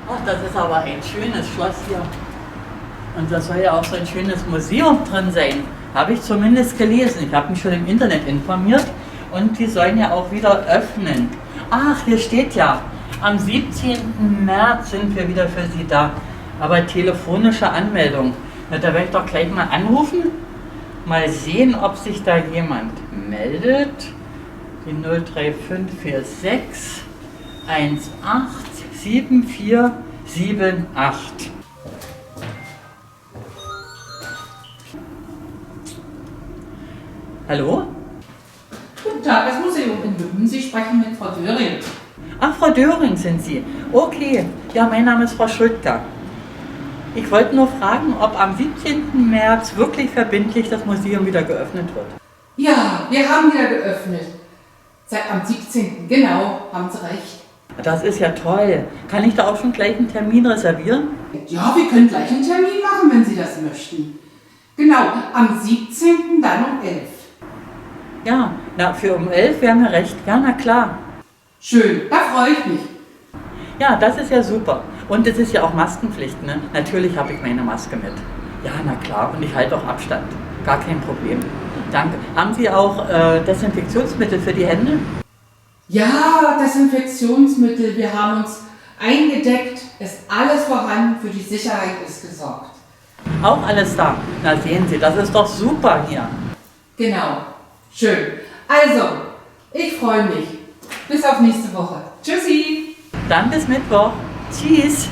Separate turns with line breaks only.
Ach, das ist aber ein schönes Schloss hier. Und da soll ja auch so ein schönes Museum drin sein. Habe ich zumindest gelesen. Ich habe mich schon im Internet informiert. Und die sollen ja auch wieder öffnen. Ach, hier steht ja, am 17. März sind wir wieder für Sie da. Aber telefonische Anmeldung. Na, da werde ich doch gleich mal anrufen. Mal sehen, ob sich da jemand meldet. Die 03546 187478. Hallo?
Guten Tag, das Museum in Lübben. Sie sprechen mit Frau Döring.
Ach, Frau Döring sind Sie. Okay, ja, mein Name ist Frau Schultka. Ich wollte nur fragen, ob am 17. März wirklich verbindlich das Museum wieder geöffnet wird.
Ja, wir haben wieder geöffnet. Seit am 17. Genau, haben Sie recht.
Das ist ja toll. Kann ich da auch schon gleich einen Termin reservieren?
Ja, wir können gleich einen Termin machen, wenn Sie das möchten. Genau, am 17. dann um 11.
Ja, na, für um 11 wäre mir recht. Ja, na klar.
Schön, da freue ich mich.
Ja, das ist ja super. Und es ist ja auch Maskenpflicht, ne? Natürlich habe ich meine Maske mit. Ja, na klar. Und ich halte auch Abstand. Gar kein Problem. Danke. Haben Sie auch Desinfektionsmittel für die Hände?
Ja, Desinfektionsmittel, wir haben uns eingedeckt, ist alles vorhanden, für die Sicherheit ist gesorgt.
Auch alles da. Na sehen Sie, das ist doch super hier.
Genau, schön. Also, ich freue mich. Bis auf nächste Woche. Tschüssi!
Dann bis Mittwoch. Tschüss.